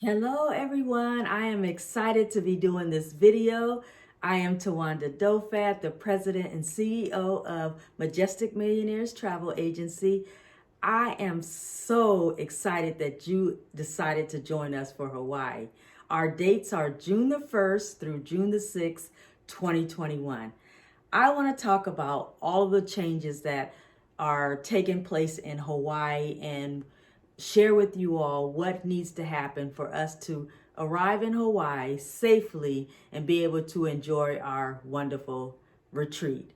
Hello everyone, I am excited to be doing this video. I am Tawanda Dofat, the President and CEO of Majestic Millionaires Travel Agency. I am so excited that you decided to join us for Hawaii. Our dates are June the 1st through June the 6th, 2021. I want to talk about all of the changes that are taking place in Hawaii and share with you all what needs to happen for us to arrive in Hawaii safely and be able to enjoy our wonderful retreat.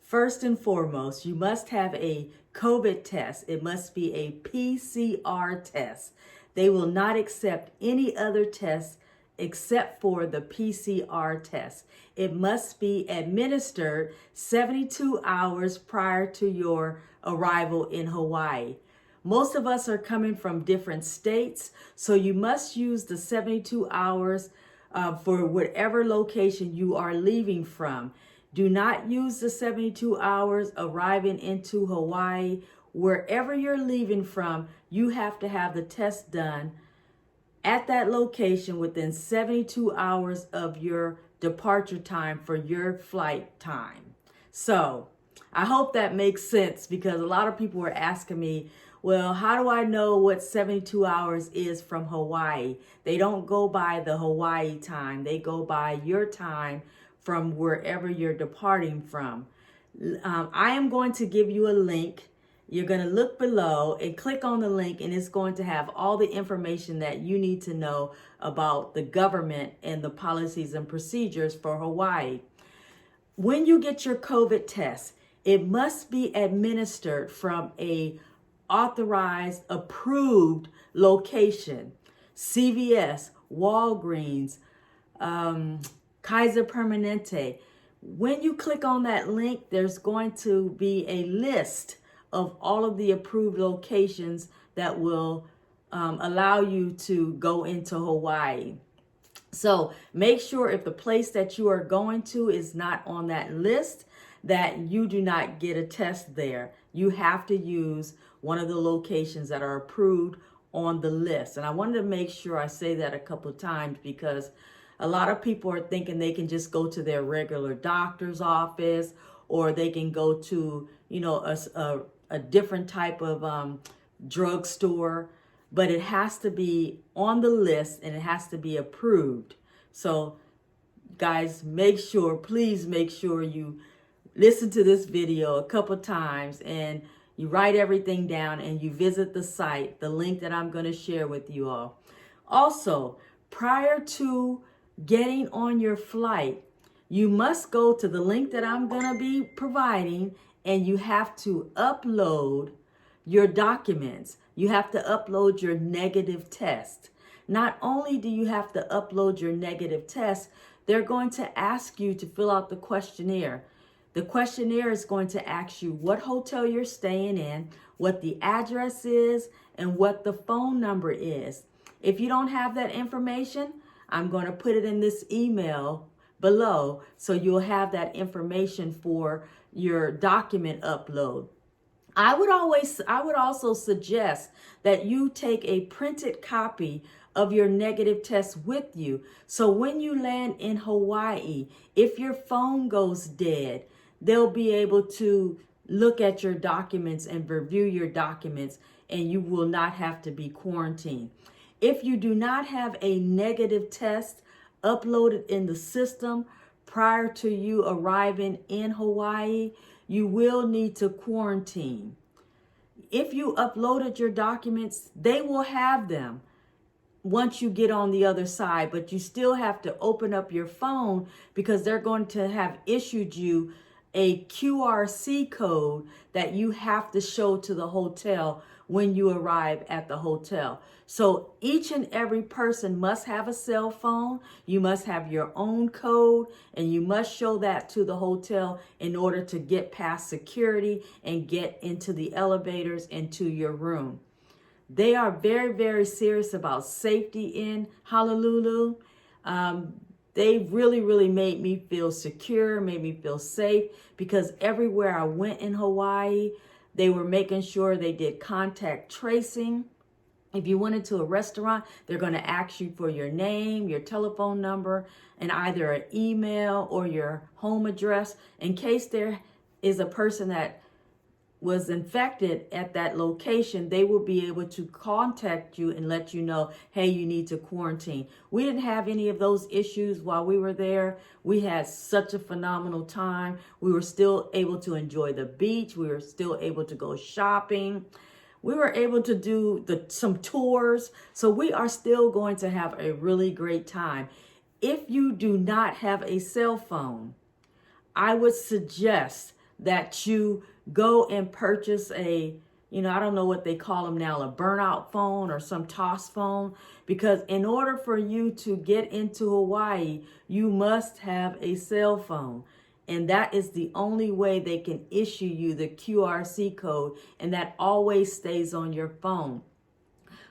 First and foremost, you must have a COVID test. It must be a PCR test. They will not accept any other test except for the PCR test. It must be administered 72 hours prior to your arrival in Hawaii. Most of us are coming from different states, so you must use the 72 hours for whatever location you are leaving from. Do not use the 72 hours arriving into Hawaii. Wherever you're leaving from, you have to have the test done at that location within 72 hours of your departure time for your flight time. So I hope that makes sense because a lot of people were asking me, well, how do I know what 72 hours is from Hawaii? They don't go by the Hawaii time. They go by your time from wherever you're departing from. I am going to give you a link. You're going to look below and click on the link, and it's going to have all the information that you need to know about the government and the policies and procedures for Hawaii. When you get your COVID test, it must be administered from a authorized, approved location. CVS, Walgreens, Kaiser Permanente. When you click on that link, there's going to be a list of all of the approved locations that will allow you to go into Hawaii. So make sure if the place that you are going to is not on that list, that you do not get a test there. You have to use one of the locations that are approved on the list. And I wanted to make sure I say that a couple of times because a lot of people are thinking they can just go to their regular doctor's office or they can go to, a different type of drugstore, but it has to be on the list and it has to be approved. So guys, please make sure you listen to this video a couple times and you write everything down and you visit the site, the link that I'm going to share with you all. Also, prior to getting on your flight, you must go to the link that I'm going to be providing and you have to upload your documents. You have to upload your negative test. Not only do you have to upload your negative test, they're going to ask you to fill out the questionnaire. The questionnaire is going to ask you what hotel you're staying in, what the address is, and what the phone number is. If you don't have that information, I'm going to put it in this email below so you'll have that information for your document upload. I would also suggest that you take a printed copy of your negative test with you. So when you land in Hawaii, if your phone goes dead, they'll be able to look at your documents and review your documents and you will not have to be quarantined. If you do not have a negative test uploaded in the system prior to you arriving in Hawaii, you will need to quarantine. If you uploaded your documents, they will have them once you get on the other side, but you still have to open up your phone because they're going to have issued you a QRC code that you have to show to the hotel when you arrive at the hotel. So each and every person must have a cell phone. You must have your own code and you must show that to the hotel in order to get past security and get into the elevators into your room. They are very, very serious about safety in Honolulu. They really, really made me feel secure, made me feel safe because everywhere I went in Hawaii, they were making sure they did contact tracing. If you went into a restaurant, they're going to ask you for your name, your telephone number, and either an email or your home address in case there is a person that was infected at that location. They will be able to contact you and let you know, hey, you need to quarantine. We didn't have any of those issues while we were there. We had such a phenomenal time. We were still able to enjoy the beach. We were still able to go shopping. We were able to do some tours. So we are still going to have a really great time. If you do not have a cell phone, I would suggest that you go and purchase I don't know what they call them now, a burnout phone or some toss phone, because in order for you to get into Hawaii, you must have a cell phone. And that is the only way they can issue you the QRC code, and that always stays on your phone.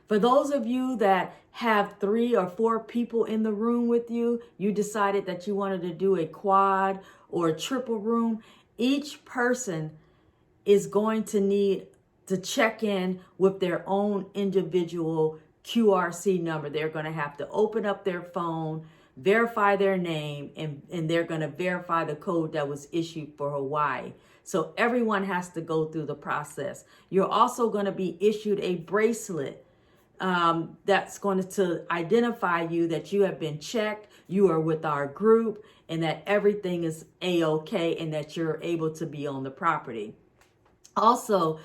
For those of you that have 3 or 4 people in the room with you, you decided that you wanted to do a quad or a triple room, each person is going to need to check in with their own individual QRC number. They're going to have to open up their phone, verify their name, and they're going to verify the code that was issued for Hawaii. So everyone has to go through the process. You're also going to be issued a bracelet that's going to identify you that you have been checked, you are with our group, and that everything is A-OK, and that you're able to be on the property. Also,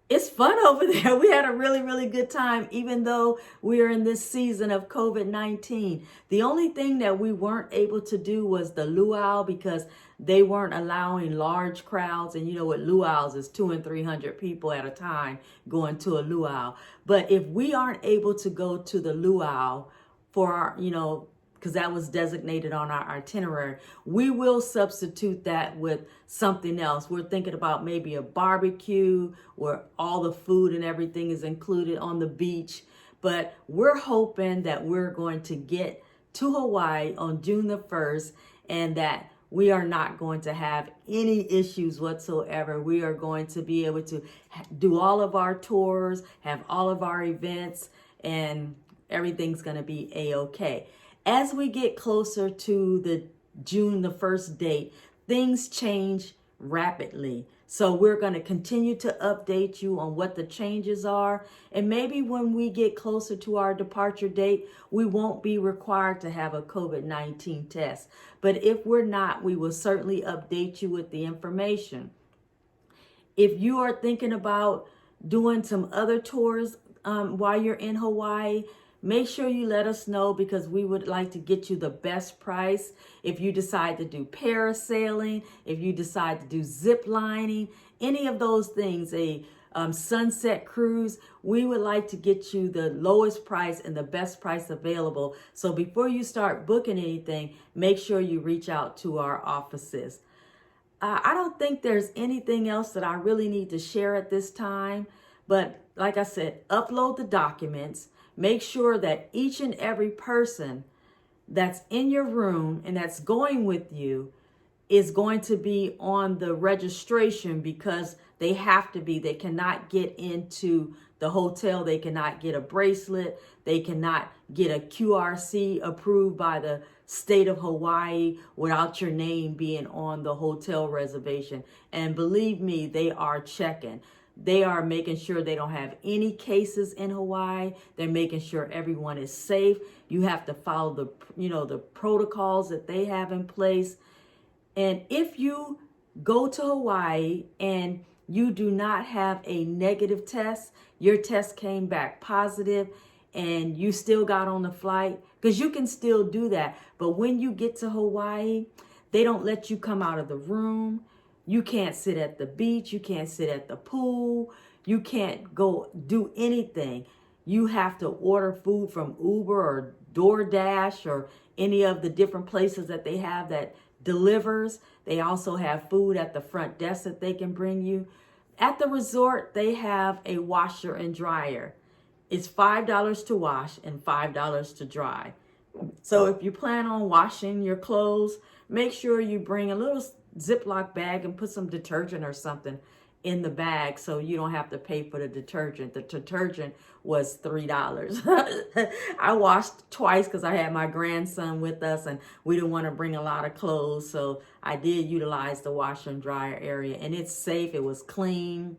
it's fun over there. We had a really, really good time, even though we are in this season of COVID-19. The only thing that we weren't able to do was the luau, because they weren't allowing large crowds. And you know what luau's is, 200 and 300 people at a time going to a luau. But if we aren't able to go to the luau for our, because that was designated on our itinerary, we will substitute that with something else. We're thinking about maybe a barbecue where all the food and everything is included on the beach. But we're hoping that we're going to get to Hawaii on June the 1st, and that we are not going to have any issues whatsoever. We are going to be able to do all of our tours, have all of our events, and everything's going to be A-OK. As we get closer to the June the 1st date, things change rapidly. So we're going to continue to update you on what the changes are. And maybe when we get closer to our departure date, we won't be required to have a COVID-19 test. But if we're not, we will certainly update you with the information. If you are thinking about doing some other tours while you're in Hawaii, make sure you let us know, because we would like to get you the best price. If you decide to do parasailing, if you decide to do zip lining, any of those things, a sunset cruise, we would like to get you the lowest price and the best price available. So before you start booking anything, make sure you reach out to our offices. I don't think there's anything else that I really need to share at this time. But like I said, upload the documents. Make sure that each and every person that's in your room and that's going with you is going to be on the registration, because they have to be. They cannot get into the hotel. They cannot get a bracelet. They cannot get a QRC approved by the state of Hawaii without your name being on the hotel reservation. And believe me, they are checking. They are making sure they don't have any cases in Hawaii. They're making sure everyone is safe. You have to follow the protocols that they have in place. And if you go to Hawaii and you do not have a negative test, your test came back positive, and you still got on the flight, because you can still do that. But when you get to Hawaii, they don't let you come out of the room. You can't sit at the beach. You can't sit at the pool. You can't go do anything. You have to order food from Uber or DoorDash or any of the different places that they have that delivers. They also have food at the front desk that they can bring you. At the resort, they have a washer and dryer. It's $5 to wash and $5 to dry. So if you plan on washing your clothes, make sure you bring a little Ziploc bag and put some detergent or something in the bag, so you don't have to pay for the detergent. The detergent was $3. I washed twice because I had my grandson with us and we didn't want to bring a lot of clothes, so I did utilize the washer and dryer area, and it's safe. It was clean.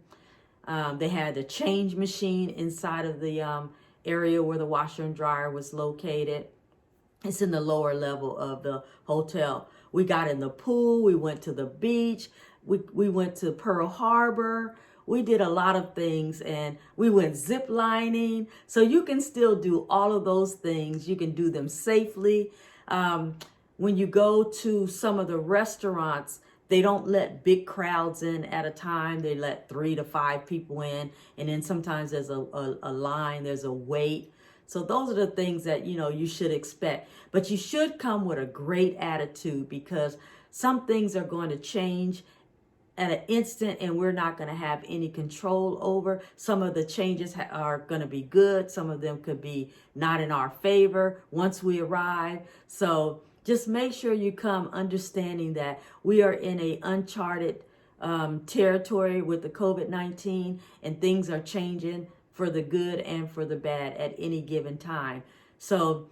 They had a change machine inside of the area where the washer and dryer was located. It's in the lower level of the hotel. We got in the pool. We went to the beach. We went to Pearl Harbor. We did a lot of things, and we went zip lining. So you can still do all of those things. You can do them safely. When you go to some of the restaurants, they don't let big crowds in at a time. They let 3 to 5 people in, and then sometimes there's a line, there's a wait. So those are the things that, you know, you should expect. But you should come with a great attitude, because some things are going to change at an instant and we're not going to have any control over. Some of the changes are going to be good. Some of them could be not in our favor once we arrive. So just make sure you come understanding that we are in a uncharted territory with the COVID-19, and things are changing for the good and for the bad at any given time. So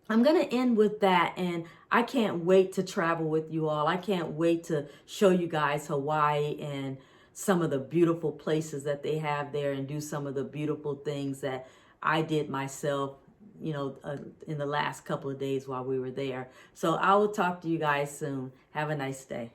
I'm going to end with that, and I can't wait to travel with you all. I can't wait to show you guys Hawaii and some of the beautiful places that they have there, and do some of the beautiful things that I did myself, you know, in the last couple of days while we were there. So I will talk to you guys soon. Have a nice day.